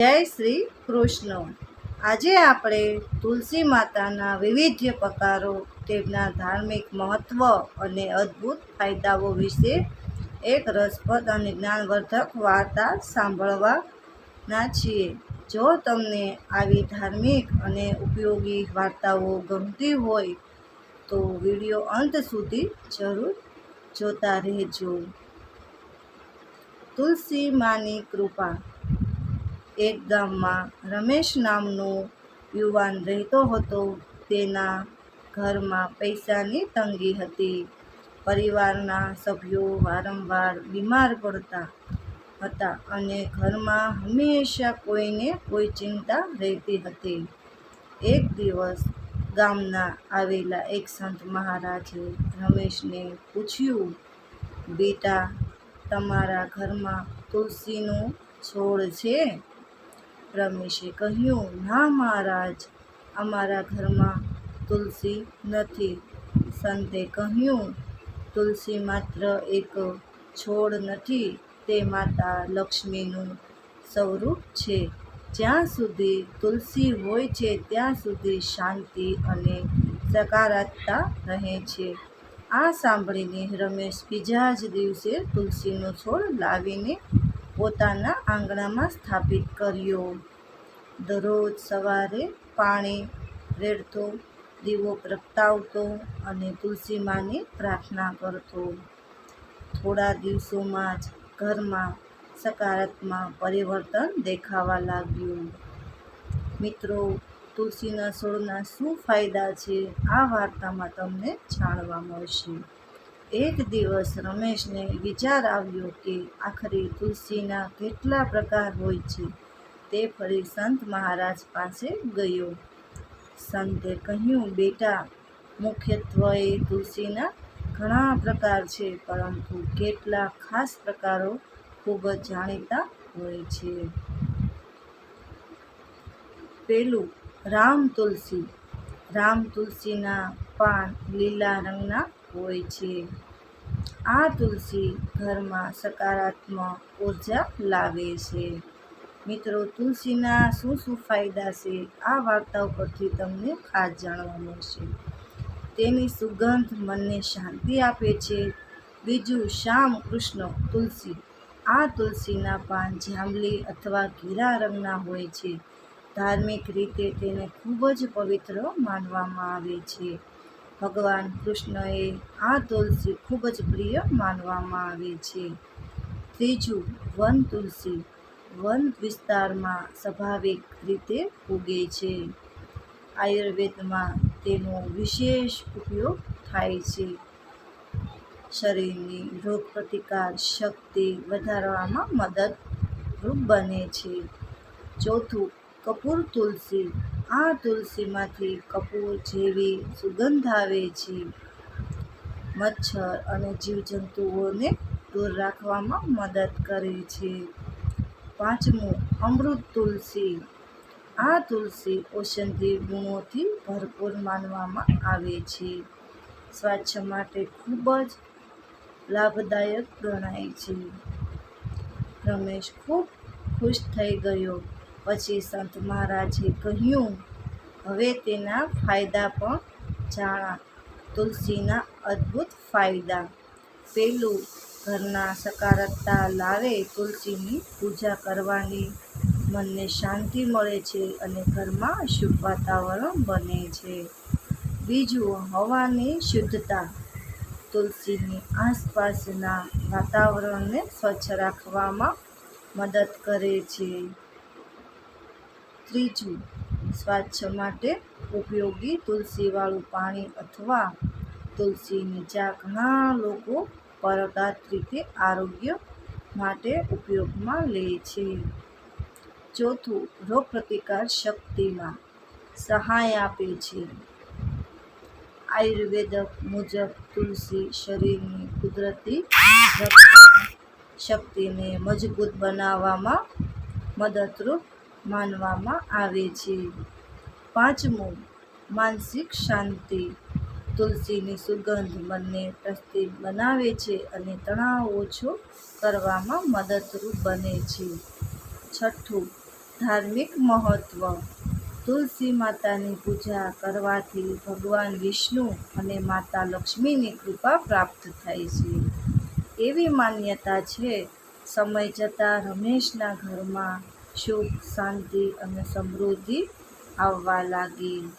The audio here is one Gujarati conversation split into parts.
જય શ્રી કૃષ્ણ। આજે આપણે તુલસી માતાના વિવિધ પ્રકારો, તેમના ધાર્મિક મહત્વ અને અદ્ભુત ફાયદાઓ વિશે એક રસપ્રદ અને જ્ઞાનવર્ધક વાર્તા સાંભળવાના છીએ। જો તમને આવી ધાર્મિક અને ઉપયોગી વાર્તાઓ ગમતી હોય તો વિડીયો અંત સુધી જરૂર જોતા રહેજો। તુલસી માની કૃપા। એક ગામમાં રમેશ નામનો યુવાન રહેતો હતો। તેના ઘરમાં પૈસાની તંગી હતી। પરિવારના સભ્યો વારંવાર બીમાર પડતા હતા અને ઘરમાં હંમેશા કોઈને કોઈ ચિંતા રહેતી હતી। એક દિવસ ગામના આવેલા એક સંત મહારાજે રમેશને પૂછ્યું, બેટા, તમારા ઘરમાં તુલસીનો છોડ છે? રમેશે કહ્યું, ના મહારાજ, અમારા ઘરમાં તુલસી નથી। સંતે કહ્યું, તુલસી માત્ર એક છોડ નથી, તે માતા લક્ષ્મીનું સ્વરૂપ છે। જ્યાં સુધી તુલસી હોય છે ત્યાં સુધી શાંતિ અને સકારાત્મકતા રહે છે। આ સાંભળીને રમેશ બીજા જ દિવસે તુલસીનો છોડ લાવીને પોતાના આંગણામાં સ્થાપિત કર્યો। દરરોજ સવારે પાણી રેડતો, દીવો પ્રગટાવતો અને તુલસી માની પ્રાર્થના કરતો। થોડા દિવસોમાં જ ઘરમાં સકારાત્મક પરિવર્તન દેખાવા લાગ્યું। મિત્રો, તુલસીના છોડના શું ફાયદા છે, આ વાર્તામાં તમને જાણવા મળશે। એક દિવસ રમેશને વિચાર આવ્યો કે આખરે તુલસીના કેટલા પ્રકાર હોય છે। તે ફરી સંત મહારાજ પાસે ગયો। સંતે કહ્યું, બેટા, મુખ્યત્વે તુલસીના ઘણા પ્રકાર છે, પરંતુ કેટલાક ખાસ પ્રકારો ખૂબ જ જાણીતા હોય છે। પહેલું, રામ તુલસી। રામ તુલસીના પાન લીલા રંગના હોય છે। આ તુલસી ઘરમાં સકારાત્મક ઉર્જા લાવે છે। મિત્રો, તુલસીના શું ફાયદા છે, આ વાર્તા ઉપરથી તમને ખાસ જાણવા મળશે। તેની સુગંધ મનને શાંતિ આપે છે। બીજું, શ્યામ કૃષ્ણ તુલસી। આ તુલસીના પાન જાંબલી અથવા ઘેરા રંગના હોય છે। ધાર્મિક રીતે તેને ખૂબ જ પવિત્ર માનવામાં આવે છે। ભગવાન કૃષ્ણએ આ તુલસી ખૂબ જ પ્રિય માનવામાં આવે છે। ત્રીજું, વન તુલસી। વન વિસ્તારમાં સ્વાભાવિક રીતે ઉગે છે। આયુર્વેદમાં તેનો વિશેષ ઉપયોગ થાય છે। શરીરની રોગપ્રતિકાર શક્તિ વધારવામાં મદદરૂપ બને છે। ચોથું, કપૂર તુલસી। આ તુલસીમાંથી કપૂર જેવી સુગંધ આવે છે। મચ્છર અને જીવજંતુઓને દૂર રાખવામાં મદદ કરે છે। પાંચમું, અમૃત તુલસી। આ તુલસી ઔષધીય ગુણોથી ભરપૂર માનવામાં આવે છે। સ્વાસ્થ્ય માટે ખૂબ જ લાભદાયક ગણાય છે। રમેશ ખૂબ ખુશ થઈ ગયો। પછી સંત મહારાજે કહ્યું, હવે તેના ફાયદા પણ જાણા। તુલસીના અદ્ભુત ફાયદા। પહેલું, ઘરમાં સકારાત્મકતા લાવે। તુલસીની પૂજા કરવાથી મનને શાંતિ મળે છે અને ઘરમાં શુભ વાતાવરણ બને છે। બીજું, હવાની શુદ્ધતા। તુલસીની આસપાસના વાતાવરણને સ્વચ્છ રાખવામાં મદદ કરે છે। ત્રીજું, સ્વાસ્થ્ય માટે ઉપયોગી। તુલસીવાળું પાણી અથવા તુલસીની ચા ઘણા લોકો પરંપરાગત રીતે આરોગ્ય માટે ઉપયોગમાં લે છે। ચોથું, રોગપ્રતિકાર શક્તિમાં સહાય આપે છે। આયુર્વેદ મુજબ તુલસી શરીરની કુદરતી પ્રતિકારક શક્તિને મજબૂત બનાવવામાં મદદરૂપ માનવામાં આવે છે। પાંચમું, માનસિક શાંતિ। તુલસીની સુગંધ મનને પ્રસન્ન બનાવે છે અને તણાવ ઓછો કરવામાં મદદરૂપ બને છે। છઠ્ઠું, ધાર્મિક મહત્વ. તુલસી માતાની પૂજા કરવાથી ભગવાન વિષ્ણુ અને માતા લક્ષ્મીની કૃપા પ્રાપ્ત થાય છે. એવી માન્યતા છે, સમય જતાં રમેશના ઘરમાં સુખ, શાંતિ અને સમૃદ્ધિ આવવા લાગી.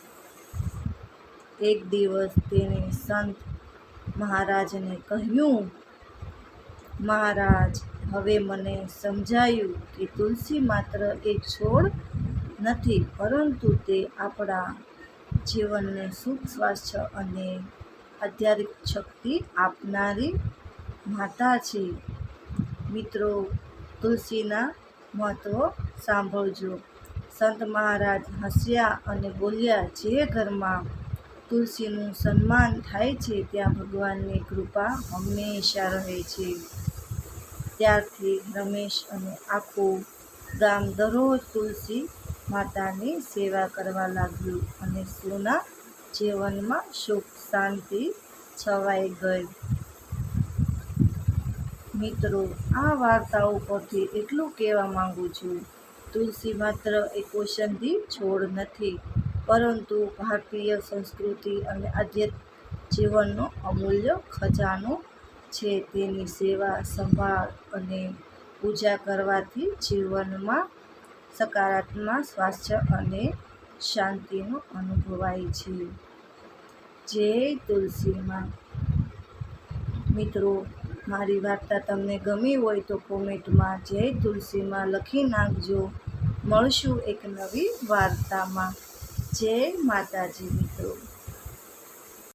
એક દિવસ તેણે સંત મહારાજને કહ્યું, મહારાજ, હવે મને સમજાયું કે તુલસી માત્ર એક છોડ નથી, પરંતુ તે આપણા જીવનને સુખ, સ્વાસ્થ્ય અને આધ્યાત્મિક શક્તિ આપનારી માતા છે. મિત્રો, તુલસીના મહત્વ સાંભળજો. સંત મહારાજ હસ્યા અને બોલ્યા, જે ઘરમાં તુલસીનું સન્માન થાય છે ત્યાં ભગવાનની કૃપા હંમેશા રહે છે. ત્યારથી રમેશ અને આખું ગામ દરરોજ તુલસી માતાની સેવા કરવા લાગ્યું અને સૌના જીવનમાં સુખ, શાંતિ છવાઈ ગઈ. મિત્રો, આ વાર્તાઓ પરથી એટલું કહેવા માંગુ છું, તુલસી માત્ર એક ઔષધીય છોડ નથી, પરંતુ ભારતીય સંસ્કૃતિ અને આધ્યાત્મિક જીવનનો અમૂલ્ય ખજાનો છે. તેની સેવા, સંભાળ અને પૂજા કરવાથી જીવનમાં સકારાત્મક સ્વાસ્થ્ય અને શાંતિનો અનુભવાય છે. જય તુલસી માં. મિત્રો, મારી વાર્તા તમને ગમી હોય તો કોમેન્ટમાં જય તુલસી માં લખી નાખજો. મળશું એક નવી વાર્તામાં. જય માતાજી મિત્રો.